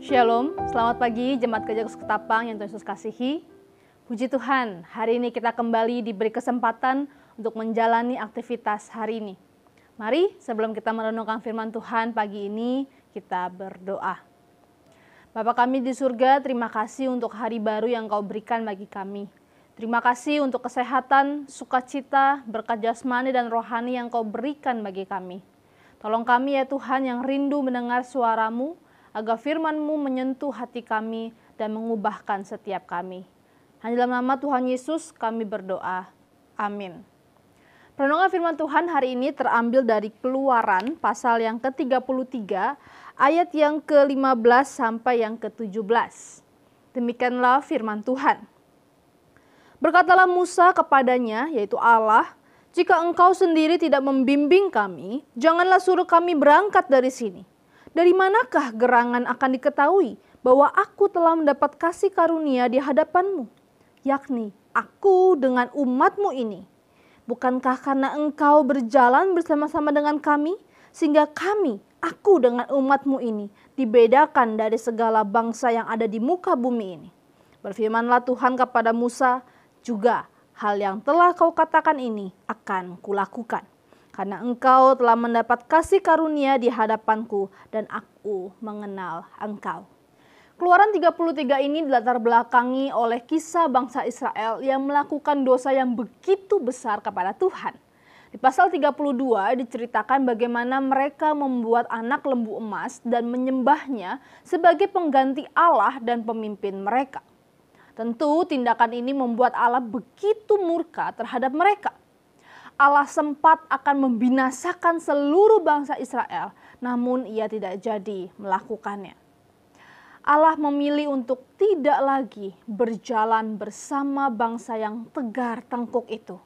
Shalom, selamat pagi Jemaat Gereja Kudus Ketapang yang Tuhan Yesus kasihi. Puji Tuhan, hari ini kita kembali diberi kesempatan untuk menjalani aktivitas hari ini. Mari sebelum kita merenungkan firman Tuhan pagi ini, kita berdoa. Bapa kami di surga, terima kasih untuk hari baru yang Kau berikan bagi kami. Terima kasih untuk kesehatan, sukacita, berkat jasmani dan rohani yang Kau berikan bagi kami. Tolong kami ya Tuhan yang rindu mendengar suara-Mu, agar firman-Mu menyentuh hati kami dan mengubahkan setiap kami. Hanya dalam nama Tuhan Yesus kami berdoa. Amin. Perenungan firman Tuhan hari ini terambil dari Keluaran pasal yang ke-33 ayat yang ke-15 sampai yang ke-17. Demikianlah firman Tuhan. Berkatalah Musa kepadanya, yaitu Allah, "Jika engkau sendiri tidak membimbing kami, janganlah suruh kami berangkat dari sini. Dari manakah gerangan akan diketahui bahwa aku telah mendapat kasih karunia di hadapanmu, yakni aku dengan umatmu ini? Bukankah karena engkau berjalan bersama-sama dengan kami, sehingga kami, aku dengan umatmu ini, dibedakan dari segala bangsa yang ada di muka bumi ini? Berfirmanlah Tuhan kepada Musa, juga hal yang telah kau katakan ini akan kulakukan. Karena engkau telah mendapat kasih karunia di hadapanku dan aku mengenal engkau." Keluaran 33 ini dilatar belakangi oleh kisah bangsa Israel yang melakukan dosa yang begitu besar kepada Tuhan. Di pasal 32 diceritakan bagaimana mereka membuat anak lembu emas dan menyembahnya sebagai pengganti Allah dan pemimpin mereka. Tentu tindakan ini membuat Allah begitu murka terhadap mereka. Allah sempat akan membinasakan seluruh bangsa Israel, namun ia tidak jadi melakukannya. Allah memilih untuk tidak lagi berjalan bersama bangsa yang tegar tengkuk itu.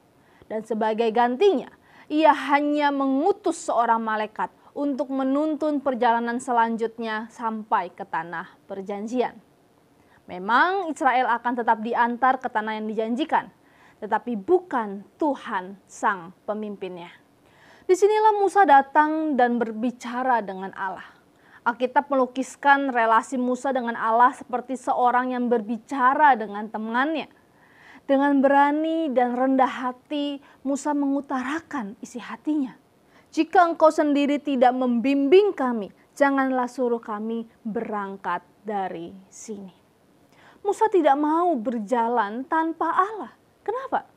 Dan sebagai gantinya, ia hanya mengutus seorang malaikat untuk menuntun perjalanan selanjutnya sampai ke tanah perjanjian. Memang Israel akan tetap diantar ke tanah yang dijanjikan, tetapi bukan Tuhan sang pemimpinnya. Disinilah Musa datang dan berbicara dengan Allah. Alkitab melukiskan relasi Musa dengan Allah seperti seorang yang berbicara dengan temannya. Dengan berani dan rendah hati, Musa mengutarakan isi hatinya. "Jika engkau sendiri tidak membimbing kami, janganlah suruh kami berangkat dari sini." Musa tidak mau berjalan tanpa Allah. Kenapa?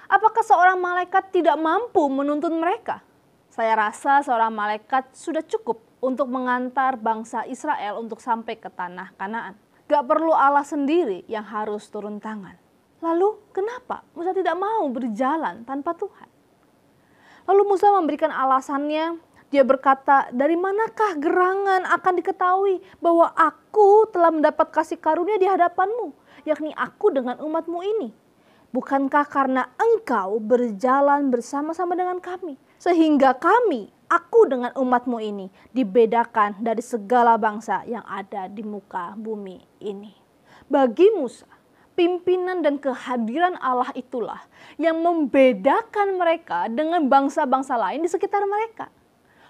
Apakah seorang malaikat tidak mampu menuntun mereka? Saya rasa seorang malaikat sudah cukup untuk mengantar bangsa Israel untuk sampai ke tanah Kanaan. Gak perlu Allah sendiri yang harus turun tangan. Lalu kenapa Musa tidak mau berjalan tanpa Tuhan? Lalu Musa memberikan alasannya. Dia berkata, "Dari manakah gerangan akan diketahui bahwa aku telah mendapat kasih karunia di hadapanmu, yakni aku dengan umatmu ini? Bukankah karena engkau berjalan bersama-sama dengan kami, sehingga kami, aku dengan umatmu ini, dibedakan dari segala bangsa yang ada di muka bumi ini." Bagi Musa, pimpinan dan kehadiran Allah itulah yang membedakan mereka dengan bangsa-bangsa lain di sekitar mereka.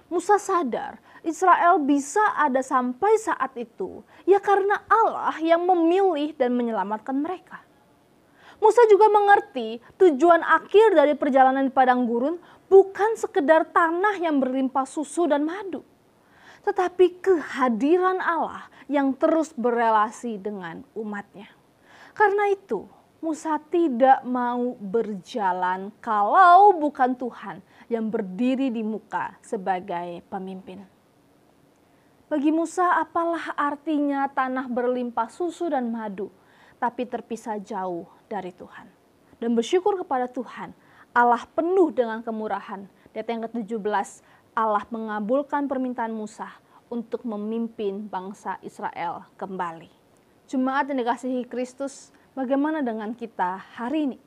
Musa sadar Israel bisa ada sampai saat itu, ya karena Allah yang memilih dan menyelamatkan mereka. Musa juga mengerti tujuan akhir dari perjalanan di padang gurun bukan sekedar tanah yang berlimpah susu dan madu, tetapi kehadiran Allah yang terus berelasi dengan umatnya. Karena itu, Musa tidak mau berjalan kalau bukan Tuhan yang berdiri di muka sebagai pemimpin. Bagi Musa, apalah artinya tanah berlimpah susu dan madu, tapi terpisah jauh dari Tuhan. Dan bersyukur kepada Tuhan, Allah penuh dengan kemurahan. Di ayat yang ke-17, Allah mengabulkan permintaan Musa untuk memimpin bangsa Israel kembali. Jemaat yang dikasihi Kristus, bagaimana dengan kita hari ini?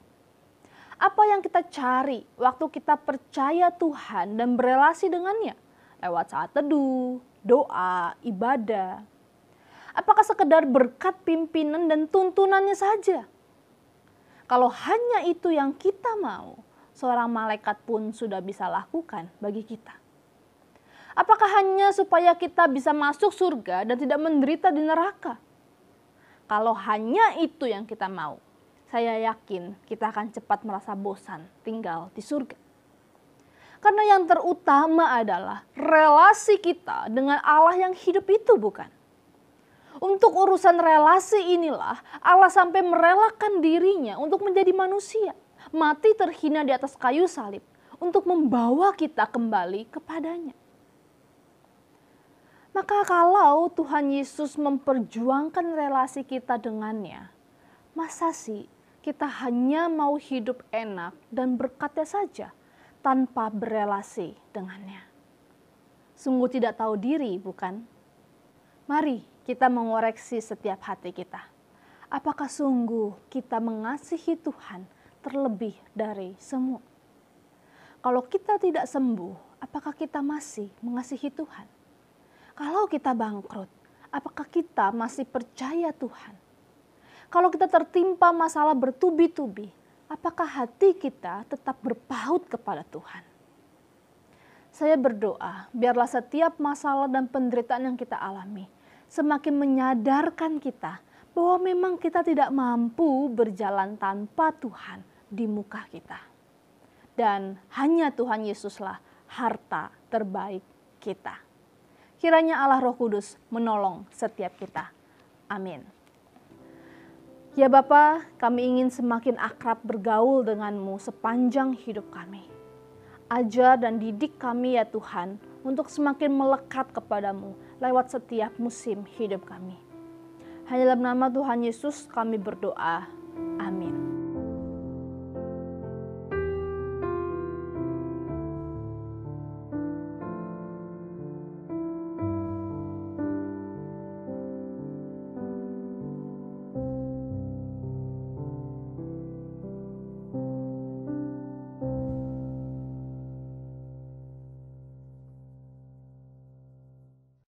Apa yang kita cari waktu kita percaya Tuhan dan berelasi dengannya? Lewat saat teduh, doa, ibadah. Apakah sekedar berkat pimpinan dan tuntunannya saja? Kalau hanya itu yang kita mau, seorang malaikat pun sudah bisa lakukan bagi kita. Apakah hanya supaya kita bisa masuk surga dan tidak menderita di neraka? Kalau hanya itu yang kita mau, saya yakin kita akan cepat merasa bosan tinggal di surga. Karena yang terutama adalah relasi kita dengan Allah yang hidup itu, bukan? Untuk urusan relasi inilah Allah sampai merelakan dirinya untuk menjadi manusia, mati terhina di atas kayu salib untuk membawa kita kembali kepadanya. Maka kalau Tuhan Yesus memperjuangkan relasi kita dengannya, masa sih kita hanya mau hidup enak dan berkatnya saja tanpa berelasi dengannya? Sungguh tidak tahu diri, bukan? Mari kita mengoreksi setiap hati kita. Apakah sungguh kita mengasihi Tuhan terlebih dari semua? Kalau kita tidak sembuh, apakah kita masih mengasihi Tuhan? Kalau kita bangkrut, apakah kita masih percaya Tuhan? Kalau kita tertimpa masalah bertubi-tubi, apakah hati kita tetap berpaut kepada Tuhan? Saya berdoa, biarlah setiap masalah dan penderitaan yang kita alami semakin menyadarkan kita bahwa memang kita tidak mampu berjalan tanpa Tuhan di muka kita. Dan hanya Tuhan Yesuslah harta terbaik kita. Kiranya Allah Roh Kudus menolong setiap kita. Amin. Ya Bapa, kami ingin semakin akrab bergaul denganmu sepanjang hidup kami. Ajar dan didik kami ya Tuhan untuk semakin melekat kepadamu lewat setiap musim hidup kami. Hanya dalam nama Tuhan Yesus kami berdoa. Amin.